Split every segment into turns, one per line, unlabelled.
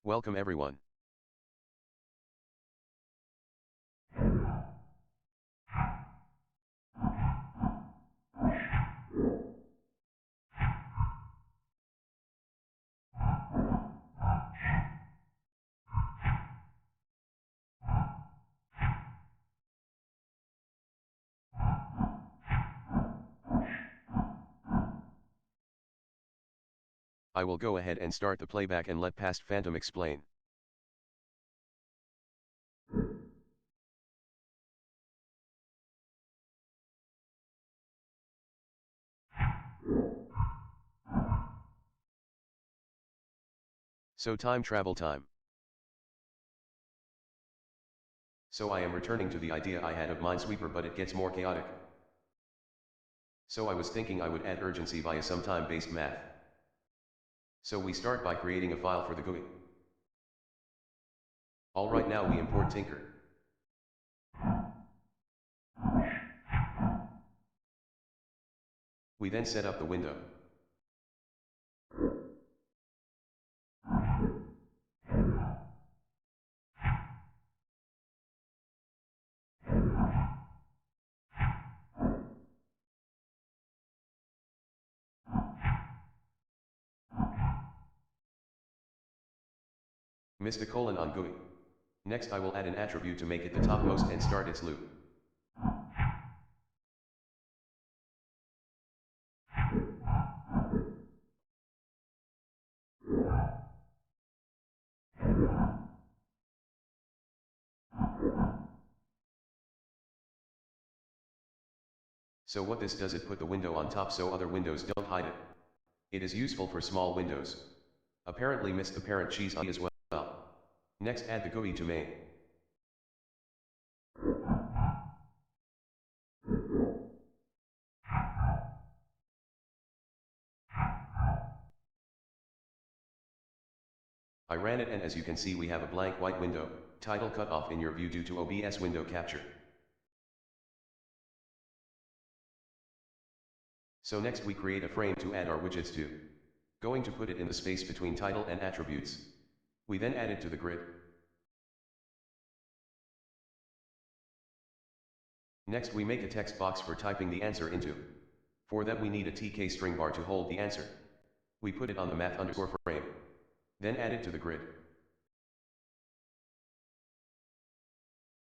Welcome everyone. I will go ahead and start the playback and let Past Phantom explain. So time travel time. So I am returning to the idea I had of Minesweeper, but it gets more chaotic. So I was thinking I would add urgency via some time-based math. So we start by creating a file for the GUI. Alright, now we import Tinker. We then set up the window. Missed a colon on GUI. Next I will add an attribute to make it the topmost and start its loop. So what this does, it put the window on top so other windows don't hide it. It is useful for small windows. Apparently missed the parent cheese as well. Next add the GUI to main. I ran it and as you can see we have a blank white window, title cut off in your view due to OBS window capture. So next we create a frame to add our widgets to. Going to put it in the space between title and attributes. We then add it to the grid. Next we make a text box for typing the answer into. For that we need a TK string bar to hold the answer. We put it on the math_frame. Then add it to the grid.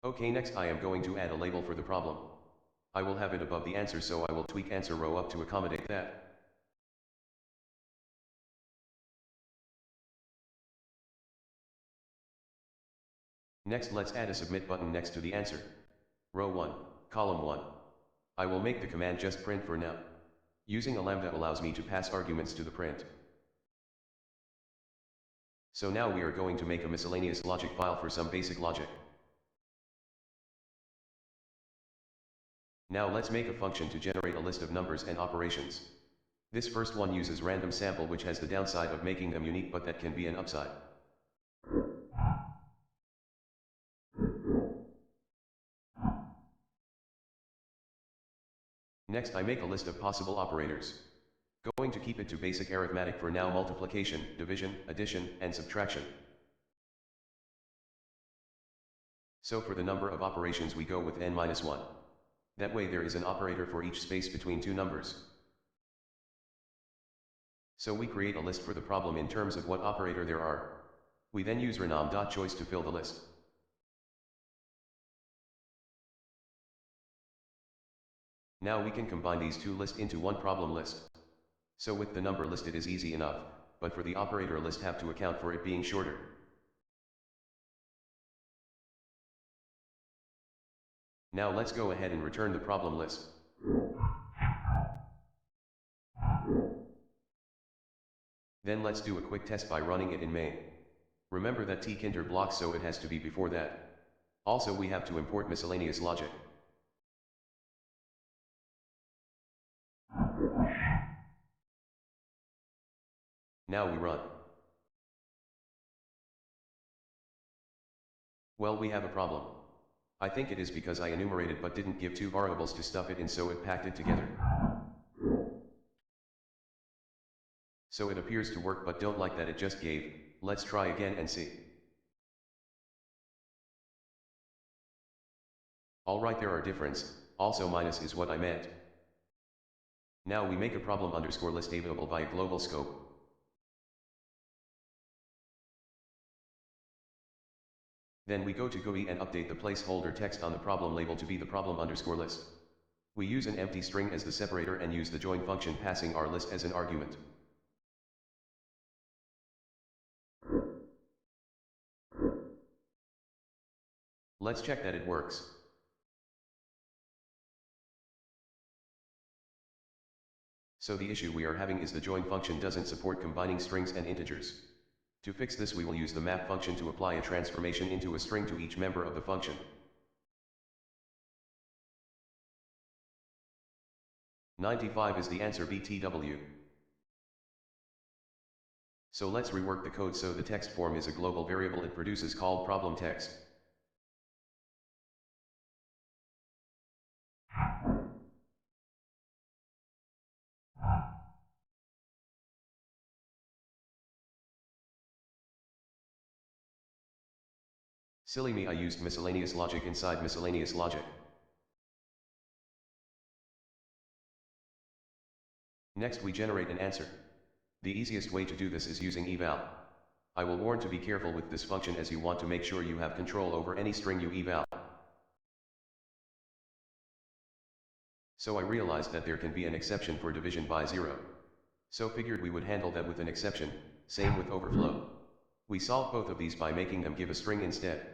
Okay, next I am going to add a label for the problem. I will have it above the answer, so I will tweak answer row up to accommodate that. Next let's add a submit button next to the answer. Row 1, column 1. I will make the command just print for now. Using a lambda allows me to pass arguments to the print. So now we are going to make a miscellaneous logic file for some basic logic. Now let's make a function to generate a list of numbers and operations. This first one uses random sample, which has the downside of making them unique, but that can be an upside. Next I make a list of possible operators. Going to keep it to basic arithmetic for now: multiplication, division, addition, and subtraction. So for the number of operations we go with n-1. That way there is an operator for each space between two numbers. So we create a list for the problem in terms of what operator there are. We then use renom.choice to fill the list. Now we can combine these two lists into one problem list. So with the number list it is easy enough, but for the operator list have to account for it being shorter. Now let's go ahead and return the problem list. Then let's do a quick test by running it in main. Remember that tkinter blocks, so it has to be before that. Also we have to import miscellaneous logic. Now we run. Well, we have a problem. I think it is because I enumerated but didn't give two variables to stuff it in, so it packed it together. So it appears to work, but don't like that it just gave. Let's try again and see. Alright, there are difference, also minus is what I meant. Now we make a problem underscore list available via global scope. Then we go to GUI and update the placeholder text on the problem label to be the problem underscore list. We use an empty string as the separator and use the join function passing our list as an argument. Let's check that it works. So the issue we are having is the join function doesn't support combining strings and integers. To fix this, we will use the map function to apply a transformation into a string to each member of the function. 95 is the answer BTW. So let's rework the code so the text form is a global variable it produces called problem text. Silly me, I used miscellaneous logic inside miscellaneous logic. Next we generate an answer. The easiest way to do this is using eval. I will warn to be careful with this function as you want to make sure you have control over any string you eval. So I realized that there can be an exception for division by 0. So figured we would handle that with an exception, same with overflow. We solve both of these by making them give a string instead.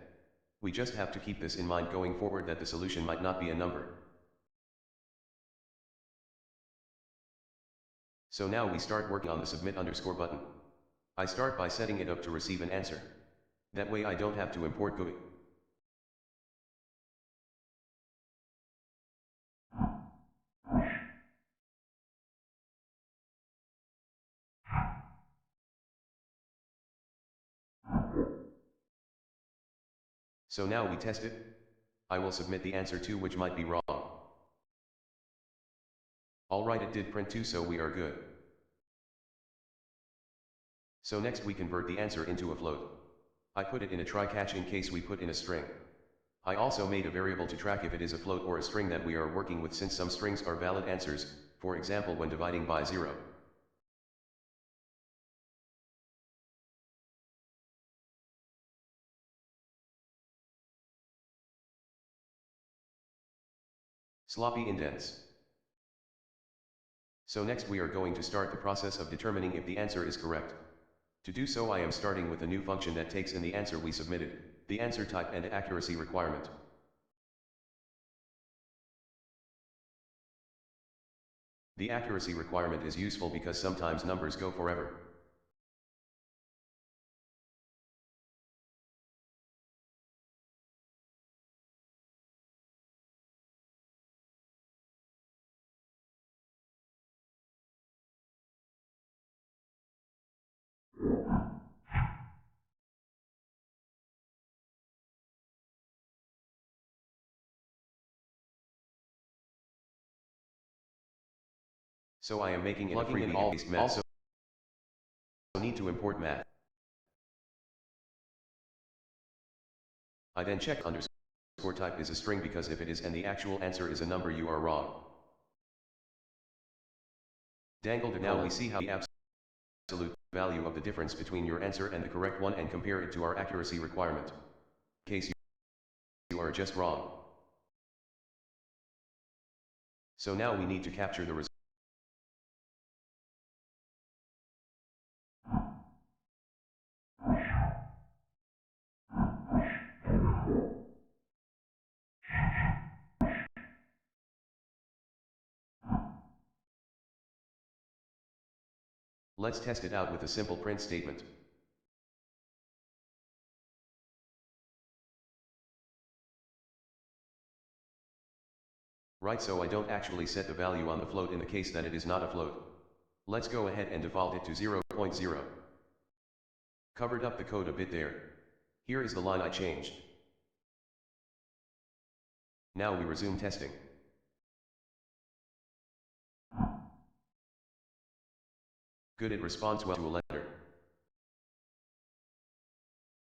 We just have to keep this in mind going forward that the solution might not be a number. So now we start working on the submit underscore button. I start by setting it up to receive an answer. That way I don't have to import GUI. So now we test it. I will submit the answer 2, which might be wrong. Alright, it did print 2, so we are good. So next we convert the answer into a float. I put it in a try catch in case we put in a string. I also made a variable to track if it is a float or a string that we are working with, since some strings are valid answers, for example when dividing by 0. Sloppy indents. So next we are going to start the process of determining if the answer is correct. To do so I am starting with a new function that takes in the answer we submitted, the answer type and accuracy requirement. The accuracy requirement is useful because sometimes numbers go forever. So I am making it a freebie all based math, so need to import math. I then check underscore type is a string, because if it is and the actual answer is a number, you are wrong. Dangled it. Now we see how the absolute value of the difference between your answer and the correct one and compare it to our accuracy requirement. In case you are just wrong. So now we need to capture the result. Let's test it out with a simple print statement. Right, so I don't actually set the value on the float in the case that it is not a float. Let's go ahead and default it to 0.0. Covered up the code a bit there. Here is the line I changed. Now we resume testing. Good, it responds well to a letter.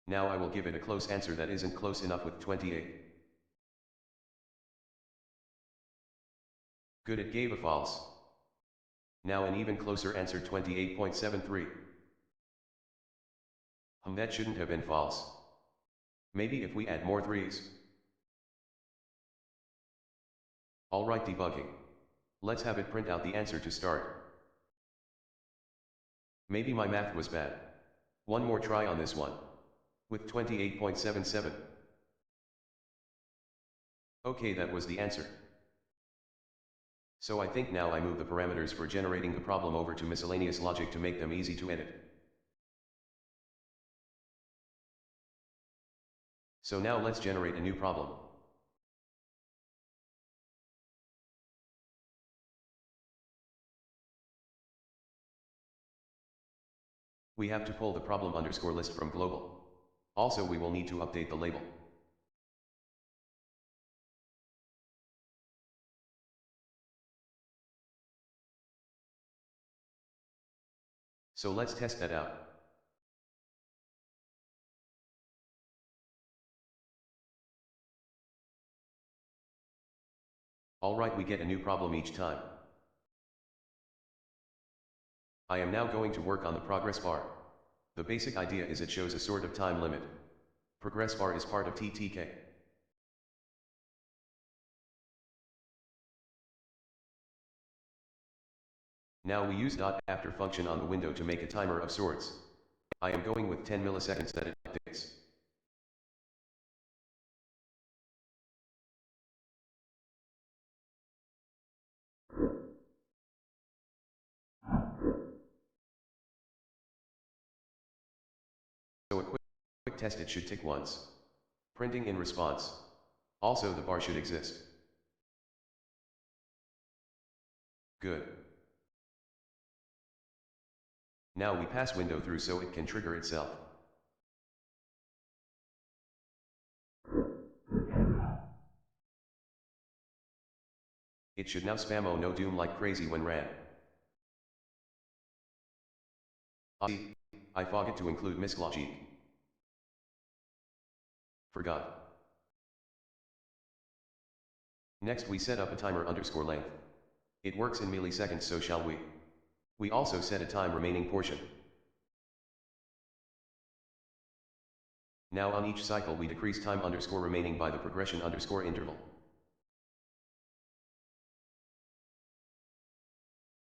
Now I will give it a close answer that isn't close enough with 28. Good, it gave a false. Now an even closer answer, 28.73. That shouldn't have been false. Maybe if we add more threes. Alright, debugging. Let's have it print out the answer to start. Maybe my math was bad. One more try on this one. With 28.77. Okay, that was the answer. So I think now I move the parameters for generating the problem over to miscellaneous logic to make them easy to edit. So now let's generate a new problem. We have to pull the problem underscore list from global. Also, we will need to update the label. So let's test that out. Alright, we get a new problem each time. I am now going to work on the progress bar. The basic idea is it shows a sort of time limit. Progress bar is part of TTK. Now we use .after function on the window to make a timer of sorts. I am going with 10 milliseconds that it updates. So a quick test, it should tick once. Printing in response. Also the bar should exist. Good. Now we pass window through so it can trigger itself. It should now spam oh no doom like crazy when ran. See, I forgot to include mislogic. Forgot. Next we set up a timer underscore length. It works in milliseconds, so shall we. We also set a time remaining portion. Now on each cycle we decrease time underscore remaining by the progression underscore interval.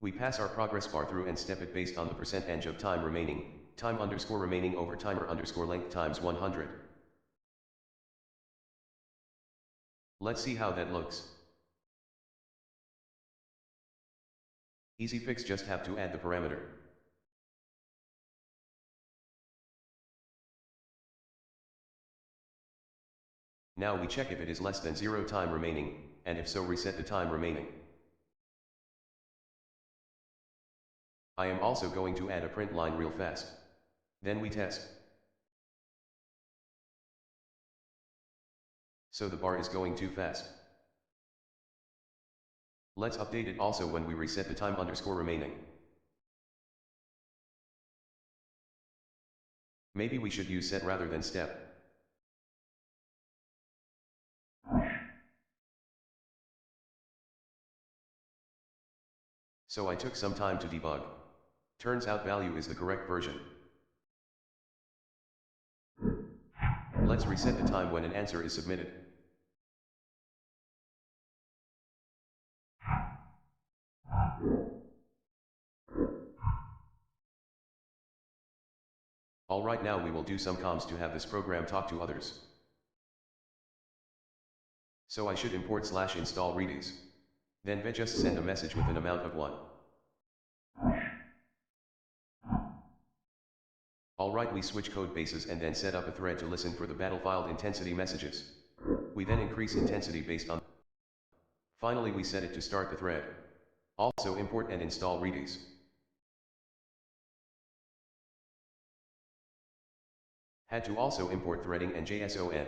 We pass our progress bar through and step it based on the percentage of time remaining, time underscore remaining over timer underscore length times 100. Let's see how that looks. Easy fix, just have to add the parameter. Now we check if it is less than 0 time remaining, and if so reset the time remaining. I am also going to add a print line real fast. Then we test. So the bar is going too fast. Let's update it also when we reset the time underscore remaining. Maybe we should use set rather than step. So I took some time to debug. Turns out value is the correct version. Let's reset the time when an answer is submitted. Alright, now we will do some comms to have this program talk to others. So I should import /install readies. Then we just send a message with an amount of 1. Alright, we switch code bases and then set up a thread to listen for the battlefield intensity messages. We then increase intensity based on. Finally we set it to start the thread. Also import and install readies. Had to also import threading and JSON.